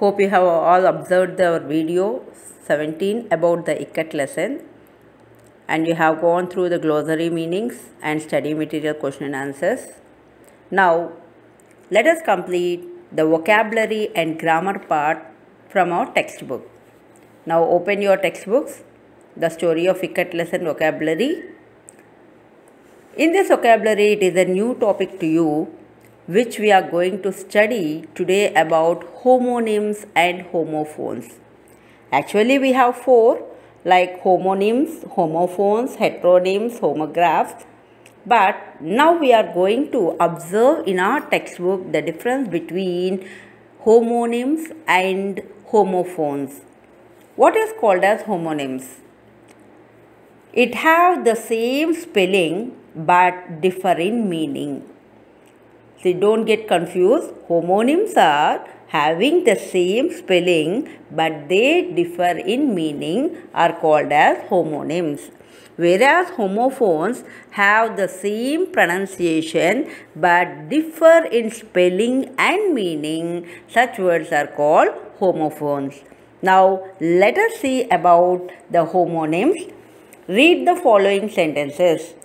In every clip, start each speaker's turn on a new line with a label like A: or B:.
A: Hope you have all observed our video 17 about the Ikat lesson and you have gone through the glossary meanings and study material question and answers. Now let us complete the vocabulary and grammar part from our textbook. Now open your textbooks, the story of Ikat lesson vocabulary. In this vocabulary, it is a new topic to you which we are going to study today about homonyms and homophones. Actually, we have four like homonyms, homophones, heteronyms, homographs. But now we are going to observe in our textbook the difference between homonyms and homophones. What is called as homonyms? It have the same spelling but differ in meaning. So don't get confused. Homonyms are having the same spelling but they differ in meaning are called as homonyms. Whereas homophones have the same pronunciation but differ in spelling and meaning, such words are called homophones. Now let us see about the homonyms. Read the following sentences.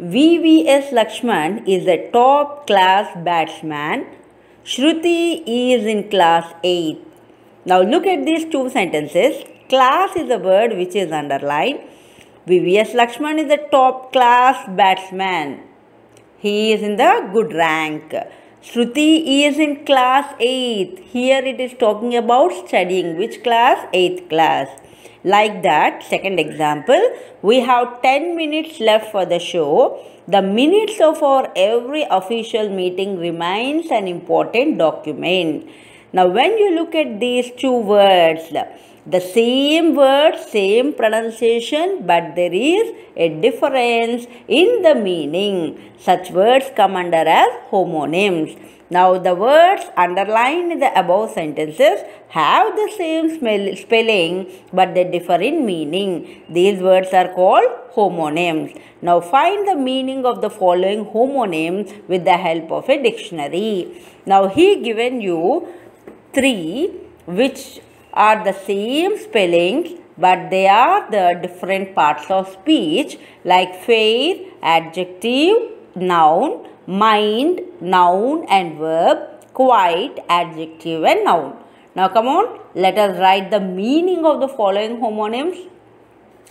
A: VVS Lakshman is a top class batsman. Shruti is in class 8. Now look at these two sentences. Class is a word which is underlined. VVS Lakshman is a top class batsman. He is in the good rank. Shruti is in class 8. Here it is talking about studying. Which class? 8th class. Like that, second example, we have 10 minutes left for the show. The minutes of our every official meeting remains an important document. Now, when you look at these two words, the same word, same pronunciation, but there is a difference in the meaning. Such words come under as homonyms. Now, the words underlined in the above sentences have the same spelling but they differ in meaning. These words are called homonyms. Now, find the meaning of the following homonyms with the help of a dictionary. Now, he given you three which are the same spellings but they are the different parts of speech like fair, adjective, noun, mind, noun and verb, quite, adjective and noun. Now come on, let us write the meaning of the following homonyms.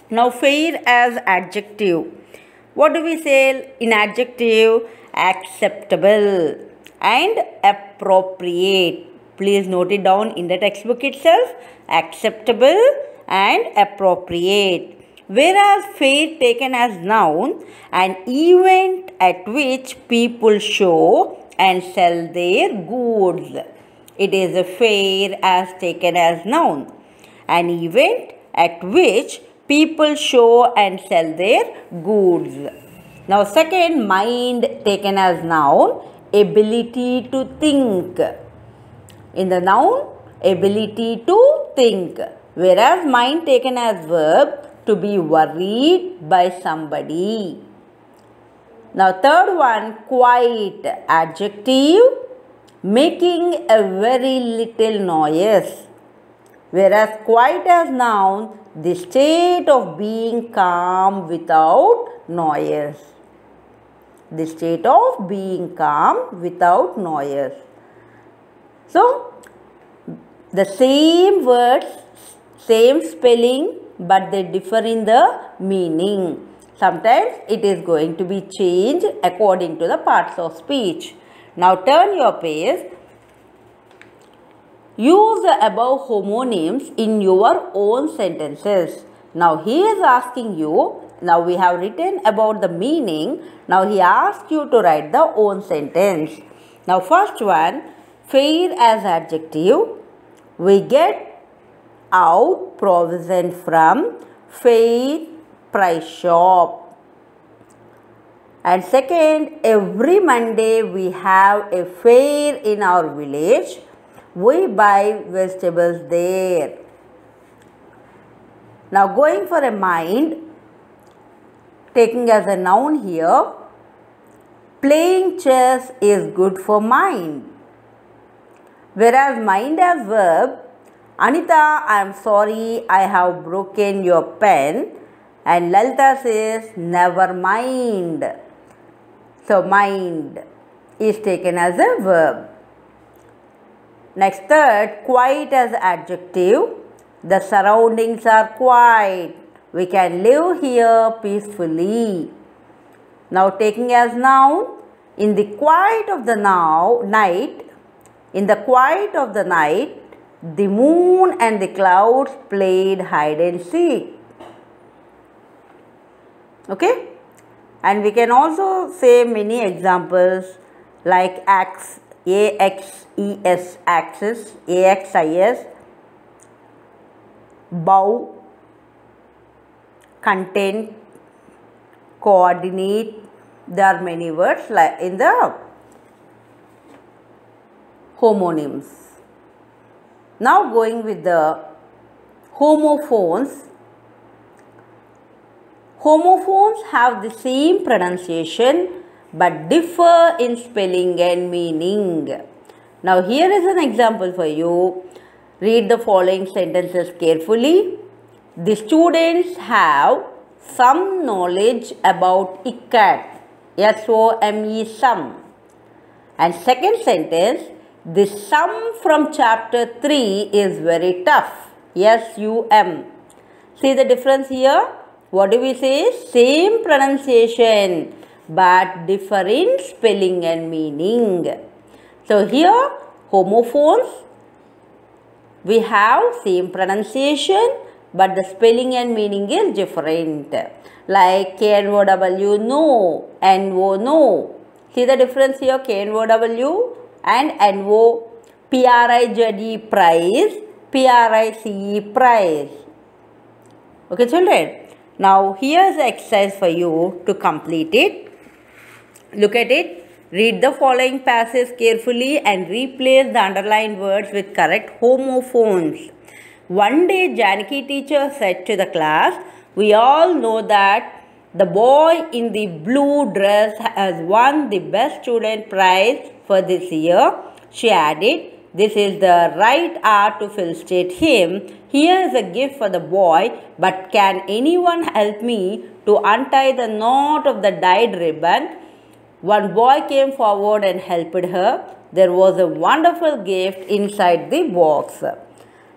A: Now fair as adjective. What do we say in adjective? Acceptable and appropriate. Please note it down in the textbook itself. Acceptable and appropriate. Whereas fair taken as noun, an event at which people show and sell their goods. It is a fair as taken as noun. An event at which people show and sell their goods. Now second, mind taken as noun, ability to think. In the noun, ability to think. Whereas mind taken as verb, to be worried by somebody. Now third one, quite, adjective, making a very little noise. Whereas quite as noun, the state of being calm without noise. The state of being calm without noise. So, the same words, same spelling, but they differ in the meaning. Sometimes it is going to be changed according to the parts of speech. Now turn your page. Use the above homonyms in your own sentences. Now he is asking you, now we have written about the meaning. Now he asks you to write the own sentence. Now first one, fair as adjective. We get out provision from fair price shop. And second, every Monday we have a fair in our village. We buy vegetables there. Now going for a mind, taking as a noun here, playing chess is good for mind. Whereas mind as verb, Anita, I am sorry I have broken your pen. And Lalita says, never mind. So, mind is taken as a verb. Next, third, quiet as adjective. The surroundings are quiet. We can live here peacefully. Now, taking as noun, in the quiet of the night, in the quiet of the night, the moon and the clouds played hide and seek. Okay? And we can also say many examples like AXES, axis, AXIS, bow, content, coordinate. There are many words like in the homonyms. Now going with the homophones. Homophones have the same pronunciation but differ in spelling and meaning. Now here is an example for you. Read the following sentences carefully. The students have some knowledge about Ikat. S-O-M-E, some. And second sentence, the sum from chapter 3 is very tough. S-U-M. See the difference here? What do we say? Same pronunciation but differ in spelling and meaning. So here homophones, we have same pronunciation but the spelling and meaning is different. Like K-N-O-W, no, N-O, no. See the difference here, K-N-O-W and N-O, P-R-I-Z-E, prize, P-R-I-C-E, prize. Okay children. Now here is the exercise for you to complete it. Look at it. Read the following passage carefully and replace the underlined words with correct homophones. One day Janaki teacher said to the class, we all know that the boy in the blue dress has won the best student prize for this year. She added, this is the right hour to felicitate him. Here is a gift for the boy, but can anyone help me to untie the knot of the dyed ribbon? One boy came forward and helped her. There was a wonderful gift inside the box.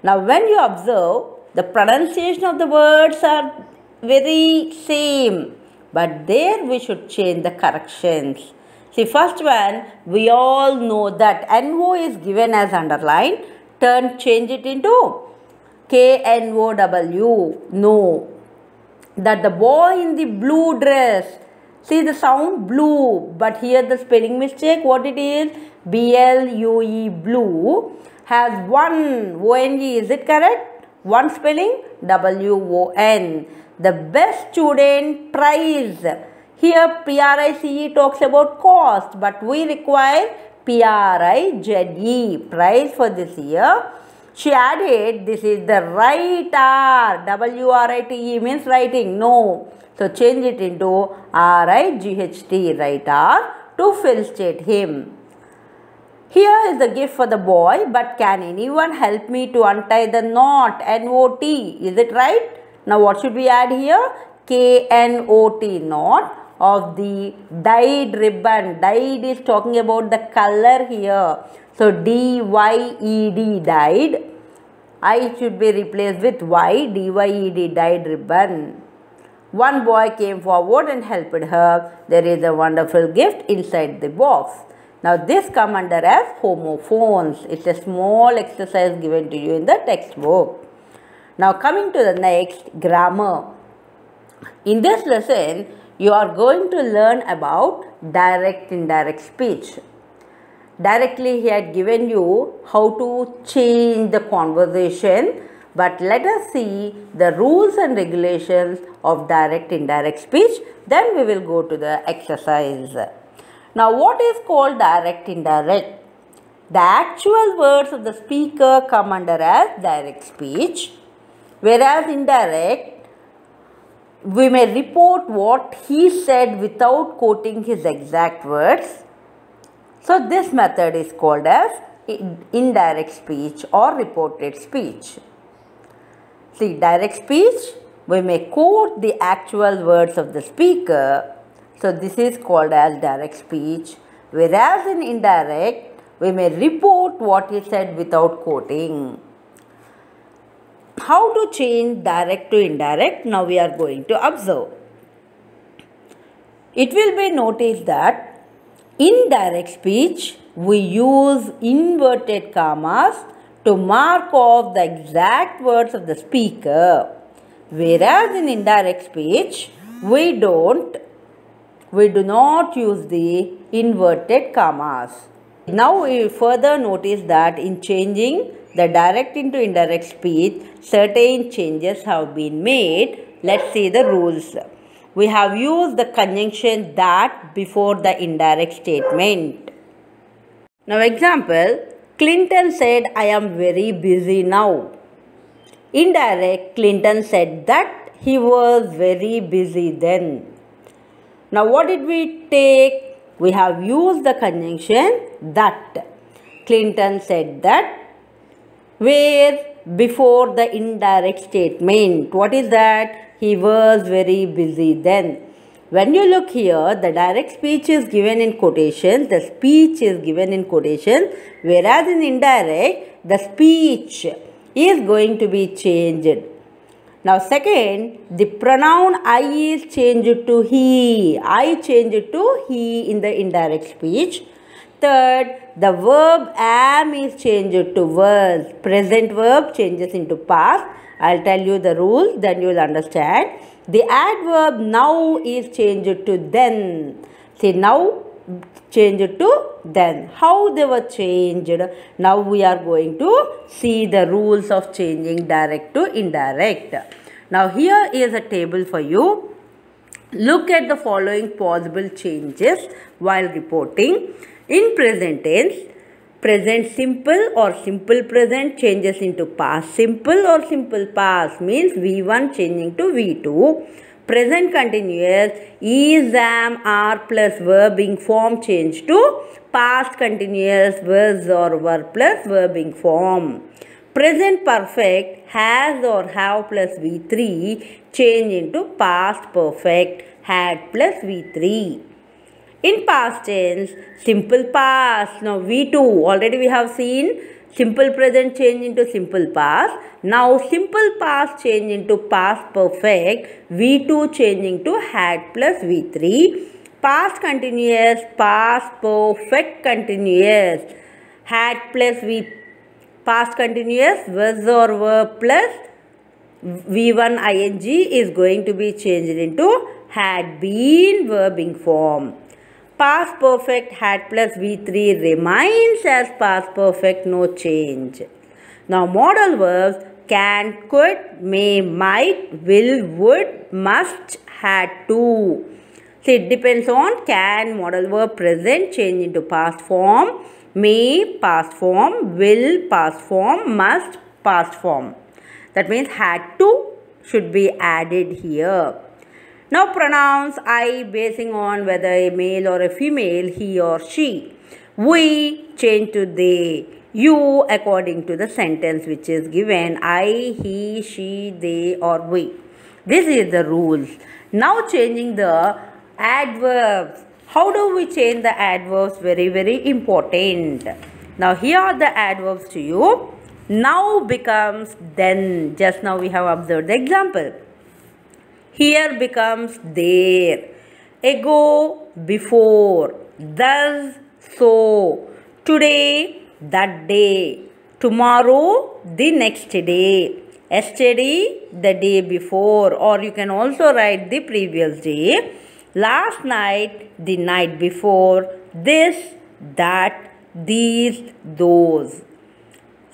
A: Now when you observe, the pronunciation of the words are very same, but there we should change the corrections. See, first one, we all know that NO is given as underline. Change it into KNOW, no. That the boy in the blue dress, see the sound blue, but here the spelling mistake, what it is? BLUE, blue, has one, O-N-E, is it correct? One spelling, W-O-N. The best student prize. Here P-R-I-C-E talks about cost, but we require P-R-I-Z-E, prize for this year. She added, this is the right hour. W-R-I-T-E means writing, no. So change it into R-I-G-H-T, right hour, to felicitate him. Here is the gift for the boy, but can anyone help me to untie the knot? N-O-T, is it right? Now what should we add here? K-N-O-T, knot of the dyed ribbon. Dyed is talking about the color here. So D-Y-E-D, dyed. I should be replaced with Y, D-Y-E-D, dyed ribbon. One boy came forward and helped her. There is a wonderful gift inside the box. Now this comes under as homophones. It's a small exercise given to you in the textbook. Now coming to the next, grammar. In this lesson, you are going to learn about direct indirect speech. Directly he had given you how to change the conversation, but let us see the rules and regulations of direct indirect speech. Then we will go to the exercise. Now what is called direct indirect? The actual words of the speaker come under as direct speech, whereas indirect, we may report what he said without quoting his exact words. So this method is called as indirect speech or reported speech. See, direct speech, we may quote the actual words of the speaker. So this is called as direct speech. Whereas in indirect, we may report what is said without quoting. How to change direct to indirect? Now we are going to observe. It will be noticed that in direct speech, we use inverted commas to mark off the exact words of the speaker. Whereas in indirect speech, we do not use the inverted commas. Now we further notice that in changing the direct into indirect speech, certain changes have been made. Let's see the rules. We have used the conjunction that before the indirect statement. Now example, Clinton said, I am very busy now. Indirect, Clinton said that he was very busy then. Now what did we take? We have used the conjunction that. Clinton said that where before the indirect statement. What is that? He was very busy then. When you look here, the direct speech is given in quotations, the speech is given in quotations, whereas in indirect, the speech is going to be changed. Now second, the pronoun I is changed to he. I changed to he in the indirect speech. Third, the verb am is changed to was. Present verb changes into past. I'll tell you the rules, then you will understand. The adverb now is changed to then. See, now changed to then. How they were changed? Now we are going to see the rules of changing direct to indirect. Now here is a table for you. Look at the following possible changes while reporting. In present tense, present simple or simple present changes into past simple or simple past, means V1 changing to V2. Present continuous, is, am, are plus verbing form change to past continuous was or were plus verbing form. Present perfect, has or have plus V3 change into past perfect, had plus V3. In past tense, simple past. Now V2, already we have seen simple present change into simple past. Now simple past change into past perfect. V2 changing to had plus V3. Past continuous, past perfect continuous. Had plus V. Past continuous, was or were plus V1 ing is going to be changed into had been verbing form. Past perfect had plus V3 remains as past perfect, no change. Now modal verbs can, could, may, might, will, would, must, had to. So it depends on can, modal verb present change into past form, may, past form, will, past form, must, past form. That means had to should be added here. Now pronouns I basing on whether a male or a female, he or she. We change to they. You according to the sentence which is given. I, he, she, they or we. This is the rules. Now changing the adverbs. How do we change the adverbs? Very, very important. Now here are the adverbs to you. Now becomes then. Just now we have observed the example. Here becomes there. Ago, before. Thus, so. Today, that day. Tomorrow, the next day. Yesterday, the day before. Or you can also write the previous day. Last night, the night before. This, that, these, those.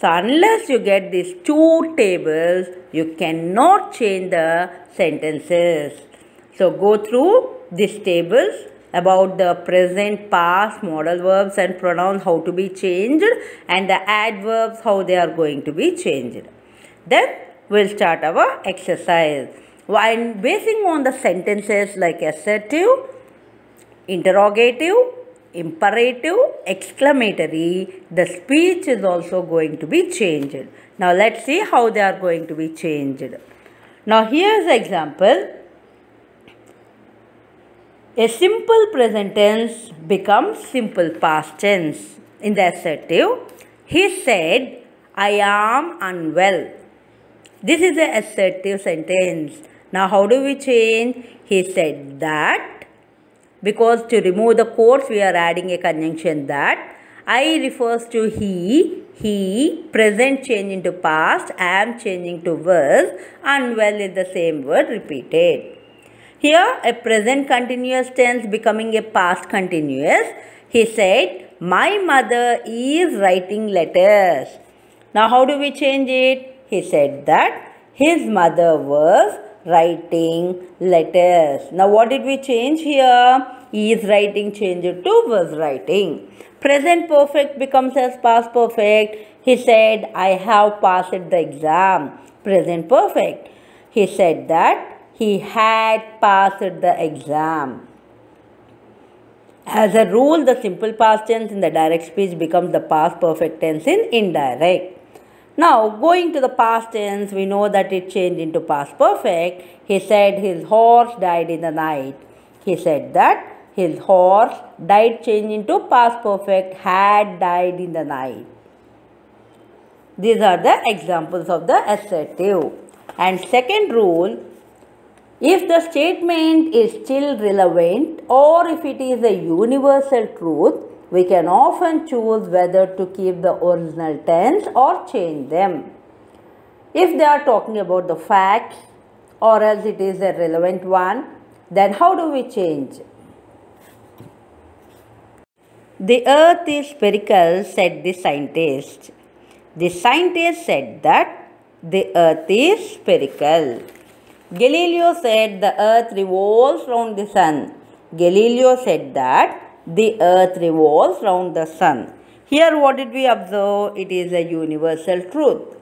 A: So unless you get these two tables, you cannot change the sentences. So go through these tables about the present, past, modal verbs and pronouns, how to be changed, and the adverbs, how they are going to be changed. Then we'll start our exercise. While basing on the sentences like assertive, interrogative, imperative, exclamatory, the speech is also going to be changed. Now let's see how they are going to be changed. Now here's the example. A simple present tense becomes simple past tense. In the assertive, he said, I am unwell. This is the assertive sentence. Now how do we change? He said that, because to remove the quotes we are adding a conjunction that. I refers to he, present change into past, am changing to was, unwell is the same word repeated. Here a present continuous tense becoming a past continuous. He said, my mother is writing letters. Now how do we change it? He said that his mother was writing letters. Now what did we change here? Is writing changed to was writing. Present perfect becomes as past perfect. He said, I have passed the exam. Present perfect. He said that he had passed the exam. As a rule, the simple past tense in the direct speech becomes the past perfect tense in indirect. Now, going to the past tense, we know that it changed into past perfect. He said his horse died in the night. He said that his horse died changed into past perfect, had died in the night. These are the examples of the assertive. And second rule, if the statement is still relevant or if it is a universal truth, we can often choose whether to keep the original tense or change them. If they are talking about the facts or else it is a relevant one, then how do we change? The earth is spherical, said the scientist. The scientist said that the earth is spherical. Galileo said the earth revolves round the sun. Galileo said that the earth revolves round the sun. Here what did we observe? It is a universal truth.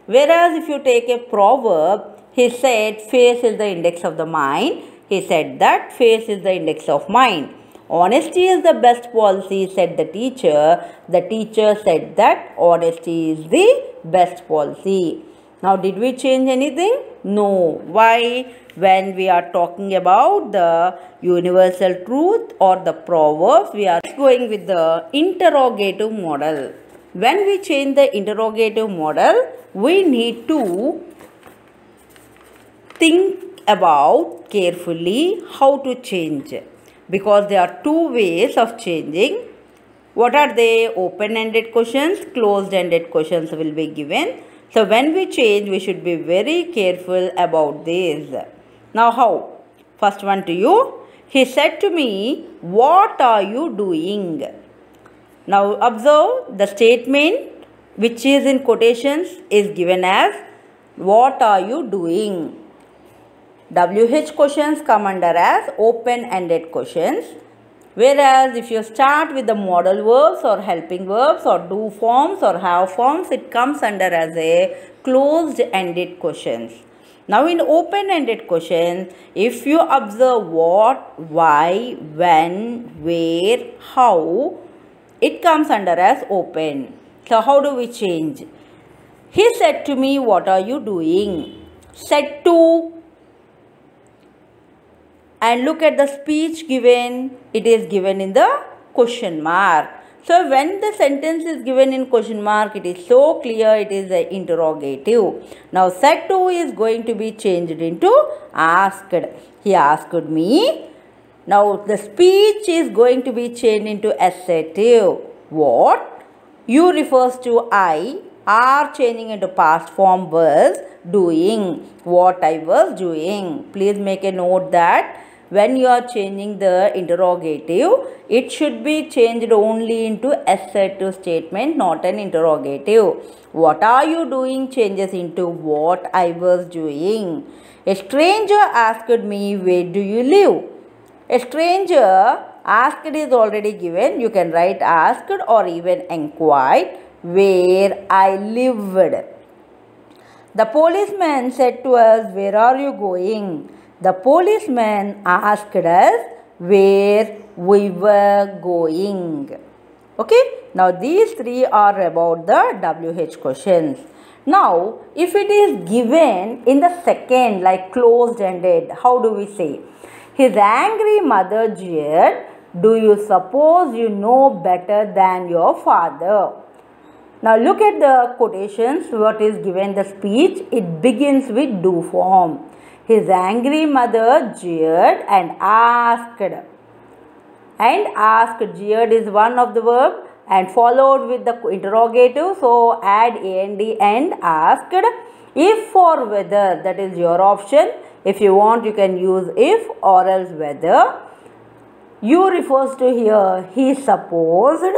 A: Whereas if you take a proverb, he said face is the index of the mind. He said that face is the index of mind. Honesty is the best policy, said the teacher. The teacher said that honesty is the best policy. Now, did we change anything? No. Why? When we are talking about the universal truth or the proverbs, we are going with the interrogative model. When we change the interrogative model, we need to think about carefully how to change, because there are two ways of changing. What are they? Open-ended questions, closed-ended questions will be given. So when we change, we should be very careful about this. Now how? First one to you. He said to me, what are you doing? Now observe the statement which is in quotations is given as what are you doing? WH questions come under as open-ended questions. Whereas if you start with the modal verbs or helping verbs or do forms or have forms, it comes under as a closed-ended questions. Now in open-ended questions, if you observe what, why, when, where, how, it comes under as open. So how do we change? He said to me, what are you doing? Said to. And look at the speech given, it is given in the question mark. So when the sentence is given in question mark, it is so clear it is an interrogative. Now said to is going to be changed into asked. He asked me. Now the speech is going to be changed into assertive. What? You refers to I, are changing into past form was doing. What I was doing. Please make a note that when you are changing the interrogative, it should be changed only into assertive statement, not an interrogative. What are you doing changes into what I was doing. A stranger asked me, where do you live? A stranger asked is already given. You can write asked or even inquired where I lived. The policeman said to us, where are you going? The policeman asked us, where we were going. Okay, now these three are about the WH questions. Now, if it is given in the second, like closed-ended, how do we say? His angry mother jeered, do you suppose you know better than your father? Now look at the quotations, what is given the speech. It begins with do form. His angry mother jeered and asked. And asked, jeered is one of the verb and followed with the interrogative. So add and and asked. If or whether, that is your option. If you want, you can use if or else whether. You refers to here, he supposed.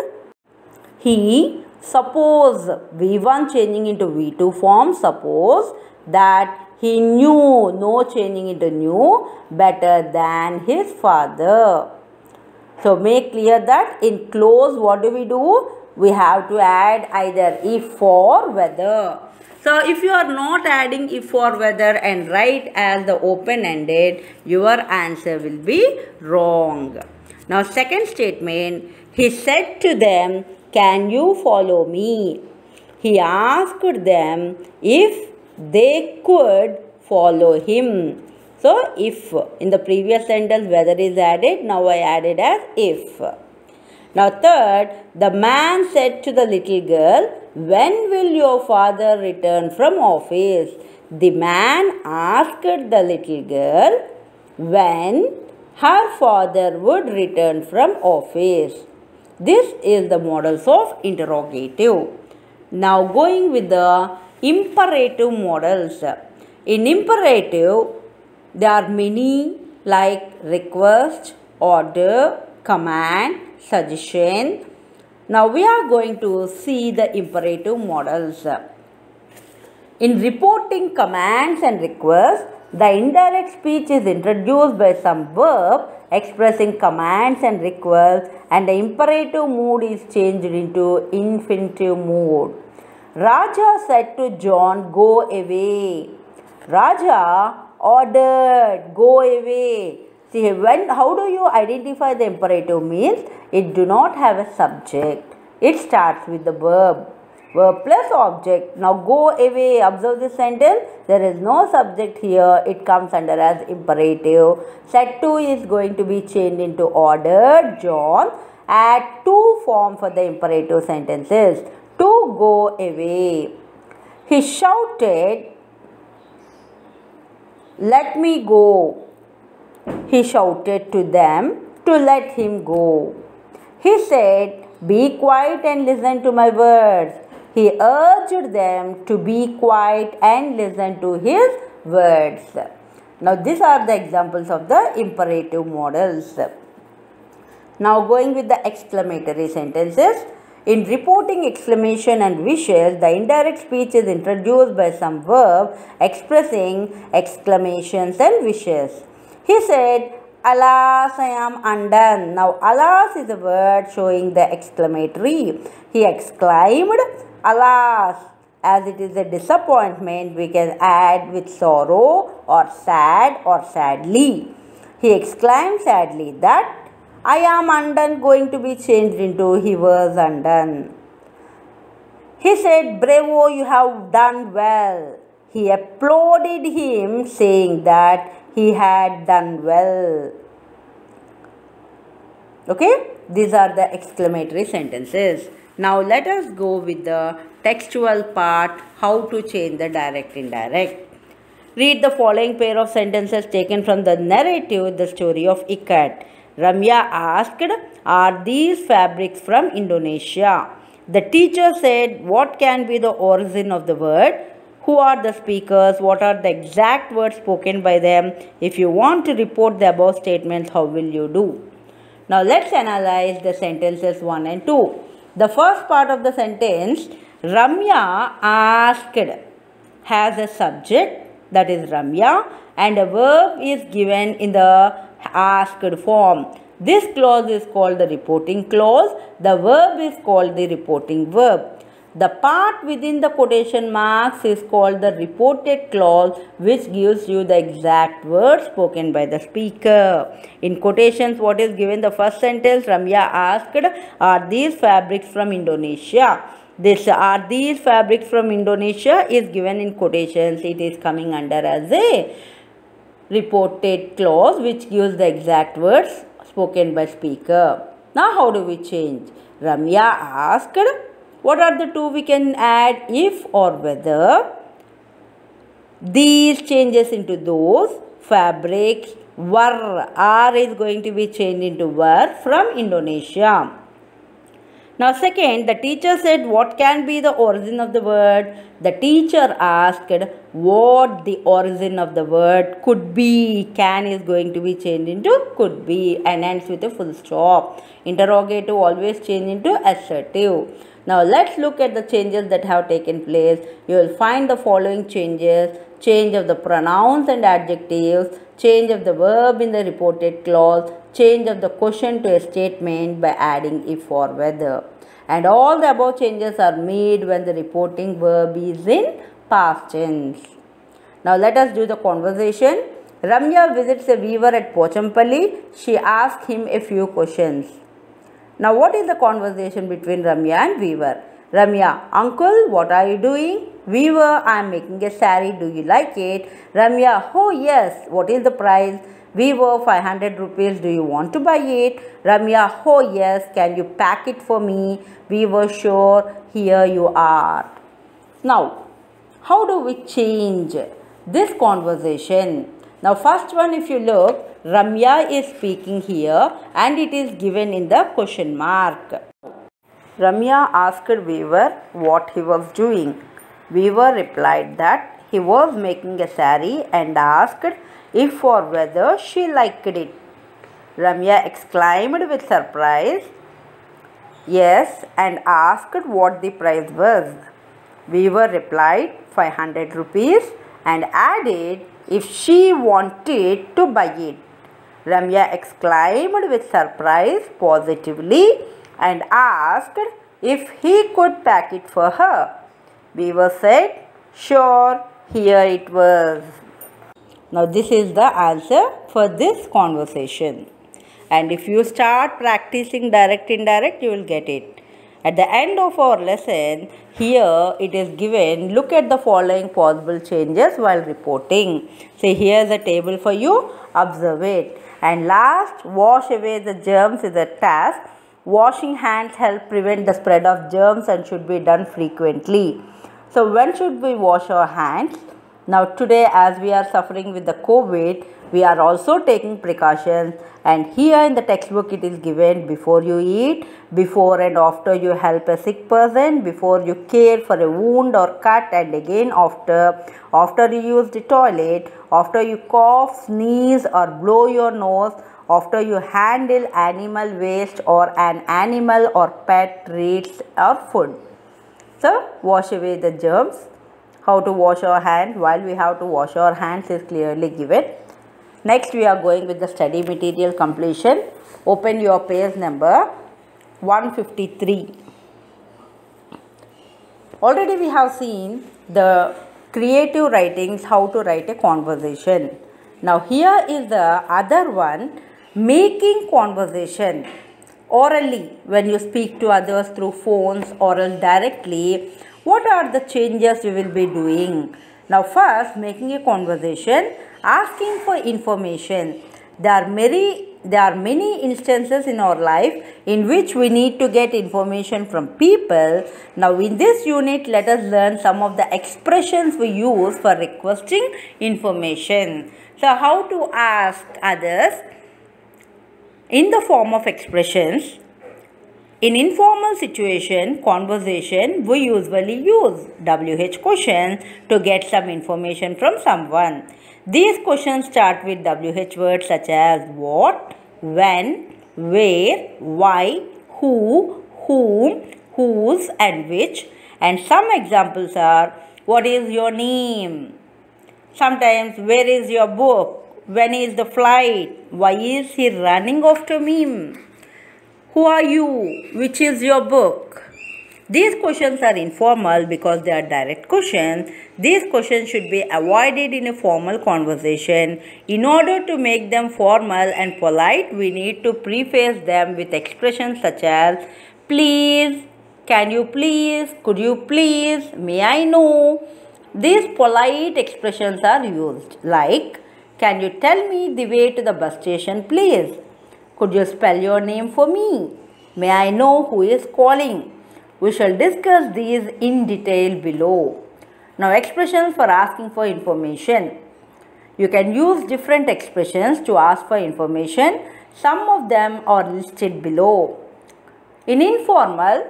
A: He suppose, V1 changing into V2 form, suppose that he knew, no changing into knew, better than his father. So make clear that in close, what do? We have to add either if or whether. So if you are not adding if or whether and write as the open-ended, your answer will be wrong. Now second statement, he said to them, can you follow me? He asked them if they could follow him. So if in the previous sentence whether is added, now I added as if. Now third, the man said to the little girl, when will your father return from office? The man asked the little girl when her father would return from office. This is the models of interrogative. Now going with the imperative models. In imperative, there are many like request, order, command, suggestion. Now we are going to see the imperative models. In reporting commands and requests, the indirect speech is introduced by some verb expressing commands and requests, and the imperative mood is changed into infinitive mood. Raja said to John, go away. Raja ordered, go away. See, how do you identify the imperative means? It do not have a subject. It starts with the verb. Verb plus object. Now go away. Observe this sentence. There is no subject here. It comes under as imperative. Said to is going to be changed into ordered. John. Add to form for the imperative sentences. To go away. He shouted, let me go. He shouted to them to let him go. He said, be quiet and listen to my words. He urged them to be quiet and listen to his words. Now these are the examples of the imperative models. Now going with the exclamatory sentences. In reporting exclamation and wishes, the indirect speech is introduced by some verb expressing exclamations and wishes. He said, alas, I am undone. Now, alas is a word showing the exclamatory. He exclaimed, alas. As it is a disappointment, we can add with sorrow or sad or sadly. He exclaimed sadly that I am undone going to be changed into he was undone. He said, bravo, you have done well. He applauded him, saying that he had done well. Okay, these are the exclamatory sentences. Now let us go with the textual part, how to change the direct indirect. Read the following pair of sentences taken from the narrative, the story of Ikat. Ramya asked, are these fabrics from Indonesia? The teacher said, what can be the origin of the word? Who are the speakers? What are the exact words spoken by them? If you want to report the above statements, how will you do? Now let's analyze the sentences 1 and 2. The first part of the sentence, Ramya asked, has a subject, that is Ramya, and a verb is given in the asked form. This clause is called the reporting clause. The verb is called the reporting verb. The part within the quotation marks is called the reported clause, which gives you the exact words spoken by the speaker. In quotations, what is given? The first sentence, Ramya asked, are these fabrics from Indonesia? This are these fabrics from Indonesia is given in quotations. It is coming under as a reported clause, which gives the exact words spoken by speaker. Now how do we change? Ramya asked, what are the two we can add? If or whether. These changes into those. Fabrics were. Are is going to be changed into were from Indonesia. Now second, the teacher said what can be the origin of the word. The teacher asked what the origin of the word could be. Can is going to be changed into could be and ends with a full stop. Interrogative always change into assertive. Now let's look at the changes that have taken place. You will find the following changes. Change of the pronouns and adjectives, change of the verb in the reported clause, change of the question to a statement by adding if or whether. And all the above changes are made when the reporting verb is in past tense. Now let us do the conversation. Ramya visits a weaver at Pochampalli. She asks him a few questions. Now what is the conversation between Ramya and weaver? Ramya, uncle, what are you doing? Weaver, I am making a saree. Do you like it? Ramya, oh yes. What is the price? Weaver, 500 rupees. Do you want to buy it? Ramya, oh yes. Can you pack it for me? Weaver, sure. Here you are. Now, how do we change this conversation? Now, first one, if you look, Ramya is speaking here and it is given in the question mark. Ramya asked Weaver what he was doing. Weaver replied that he was making a saree and asked if or whether she liked it. Ramya exclaimed with surprise, yes, and asked what the price was. Weaver replied 500 rupees and added if she wanted to buy it. Ramya exclaimed with surprise positively and asked if he could pack it for her. Weaver said, sure, here it was. Now this is the answer for this conversation. And if you start practicing direct indirect, you will get it. At the end of our lesson, here it is given, look at the following possible changes while reporting. See, here is a table for you, observe it. And last, wash away the germs is a task. Washing hands help prevent the spread of germs and should be done frequently. So when should we wash our hands? Now today, as we are suffering with the COVID, we are also taking precautions, and here in the textbook it is given before you eat, before and after you help a sick person, before you care for a wound or cut, and again after you use the toilet, after you cough, sneeze or blow your nose, after you handle animal waste or an animal or pet treats or food. So wash away the germs. How to wash our hands? While we have to wash our hands is clearly given. Next we are going with the study material completion. Open your page number 153. Already we have seen the creative writings, how to write a conversation. Now here is the other one, making conversation orally when you speak to others through phones or else directly. What are the changes we will be doing? Now first, making a conversation, asking for information. There are many instances in our life in which we need to get information from people. Now in this unit, let us learn some of the expressions we use for requesting information. So how to ask others in the form of expressions. In informal situation, conversation, we usually use WH questions to get some information from someone. These questions start with WH words such as what, when, where, why, who, whom, whose and which. And some examples are, what is your name? Sometimes, where is your book? When is the flight? Why is he running after me? Who are you? Which is your book? These questions are informal because they are direct questions. These questions should be avoided in a formal conversation. In order to make them formal and polite, we need to preface them with expressions such as please, can you please, could you please, may I know. These polite expressions are used like, can you tell me the way to the bus station please? Could you spell your name for me? May I know who is calling? We shall discuss these in detail below. Now, expressions for asking for information. You can use different expressions to ask for information. Some of them are listed below. In informal,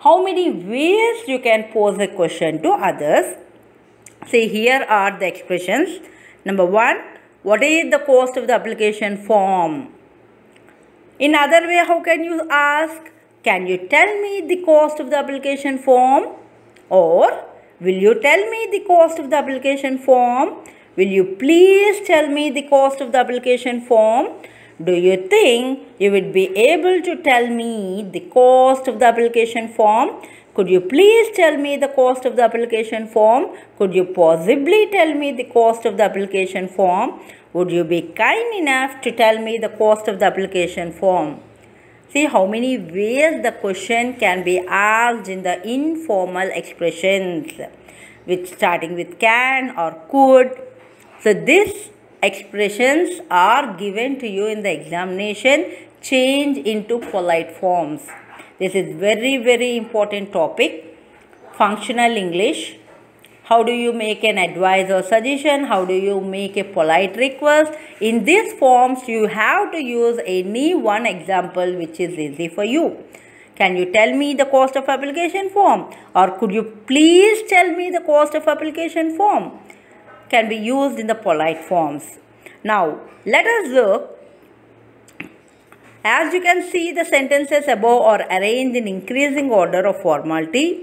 A: how many ways you can pose a question to others? See, here are the expressions. Number 1, what is the cost of the application form? In other way, how can you ask? Can you tell me the cost of the application form? Or, will you tell me the cost of the application form? Will you please tell me the cost of the application form? Do you think you would be able to tell me the cost of the application form? Could you please tell me the cost of the application form? Could you possibly tell me the cost of the application form? Would you be kind enough to tell me the cost of the application form? See how many ways the question can be asked in the informal expressions, starting with can or could. So these expressions are given to you in the examination, change into polite forms. This is very important topic. Functional English. How do you make an advice or suggestion? How do you make a polite request? In these forms, you have to use any one example which is easy for you. Can you tell me the cost of application form? Or could you please tell me the cost of application form? Can be used in the polite forms. Now, let us look. As you can see, the sentences above are arranged in increasing order of formality.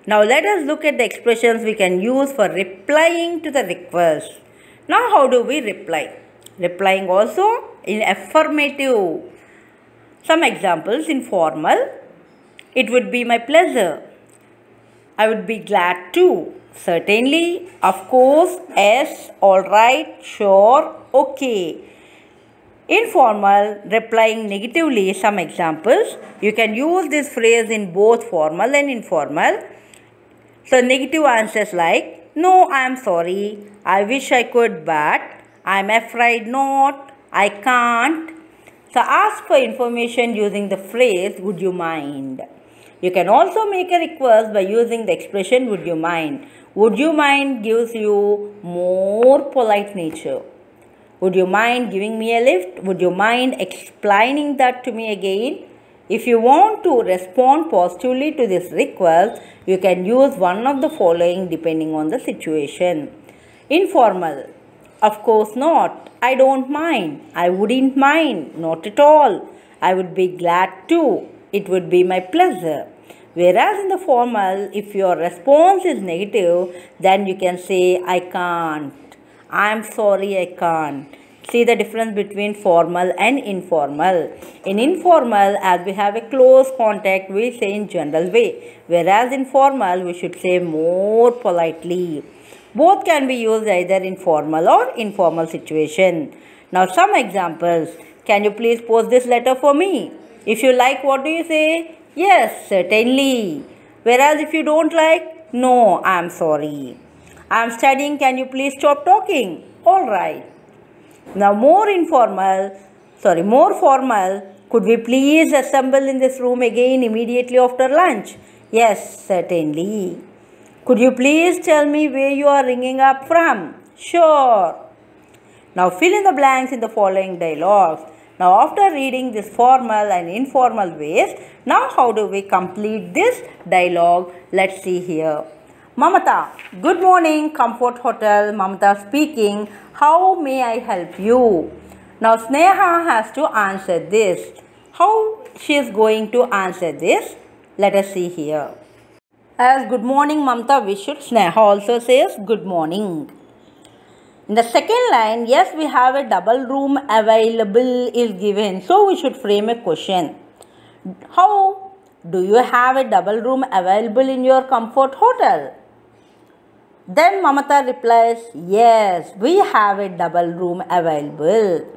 A: Now, let us look at the expressions we can use for replying to the request. Now, how do we reply? Replying also in affirmative. Some examples in formal. It would be my pleasure. I would be glad to. Certainly, of course, yes, all right, sure, okay. Informal, replying negatively. Some examples. You can use this phrase in both formal and informal. So, negative answers like, no, I am sorry, I wish I could, but I am afraid not, I can't. So, ask for information using the phrase, would you mind? You can also make a request by using the expression, would you mind? Would you mind gives you more polite nature. Would you mind giving me a lift? Would you mind explaining that to me again? If you want to respond positively to this request, you can use one of the following depending on the situation. Informal. Of course not. I don't mind. I wouldn't mind. Not at all. I would be glad to. It would be my pleasure. Whereas in the formal, if your response is negative, then you can say, I can't. I am sorry, I can't. See the difference between formal and informal. In informal, as we have a close contact, we say in general way. Whereas in formal, we should say more politely. Both can be used either in formal or informal situation. Now some examples. Can you please post this letter for me? If you like, what do you say? Yes, certainly. Whereas if you don't like, no, I am sorry. I am studying, can you please stop talking? Alright. Now more formal, could we please assemble in this room again immediately after lunch? Yes, certainly. Could you please tell me where you are ringing up from? Sure. Now fill in the blanks in the following dialogues. Now after reading this formal and informal ways, now how do we complete this dialogue? Let's see here. Mamata, good morning, Comfort Hotel. Mamata speaking. How may I help you? Now Sneha has to answer this. How she is going to answer this? Let us see here. As good morning, Mamata wished, Sneha also says good morning. In the second line, yes, we have a double room available is given. So we should frame a question. How do you have a double room available in your comfort hotel? Then Mamata replies, yes, we have a double room available.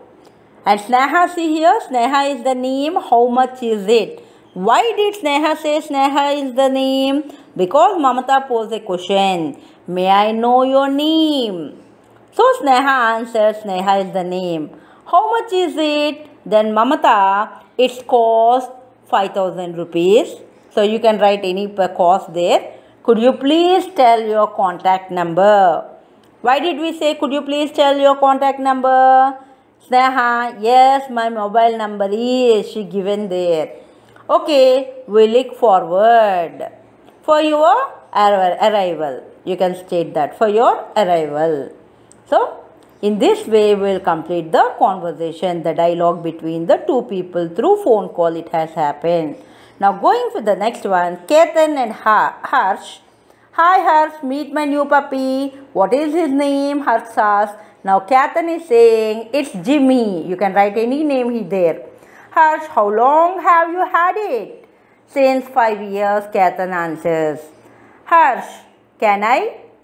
A: And Sneha, see here, Sneha is the name. How much is it? Why did Sneha say Sneha is the name? Because Mamata posed a question. May I know your name? So Sneha answers, Sneha is the name. How much is it? Then Mamata, it's cost 5,000 rupees. So you can write any cost there. Could you please tell your contact number? Why did we say, could you please tell your contact number? Sneha, yes, my mobile number is, she given there. Okay, we look forward for your arrival. You can state that, for your arrival. So, in this way, we will complete the conversation, the dialogue between the two people through phone call. It has happened. Now, going for the next one, Ketan and Harsh. Hi Harsh, meet my new puppy. What is his name? Harsh asks. Now, Ketan is saying, it's Jimmy. You can write any name there. Harsh, how long have you had it? Since 5 years, Ketan answers. Harsh,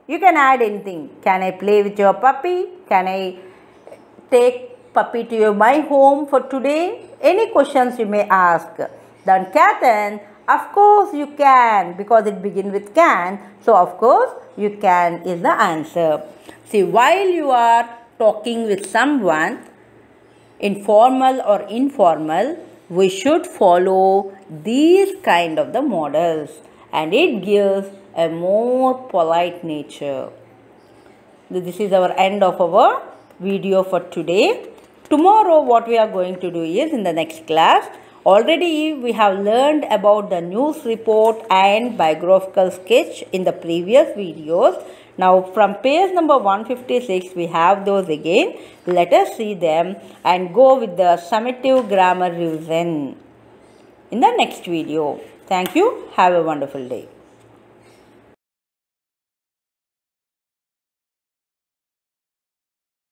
A: you can add anything. Can I play with your puppy? Can I take puppy to my home for today? Any questions you may ask. Then Ketan, of course you can, because it begins with can. So of course you can is the answer. See, while you are talking with someone, informal or informal, we should follow these kind of the models, and it gives a more polite nature. This is our end of our video for today. Tomorrow what we are going to do is, in the next class, already we have learned about the news report and biographical sketch in the previous videos. Now from page number 156 we have those again. Let us see them and go with the summative grammar revision in the next video. Thank you. Have a wonderful day.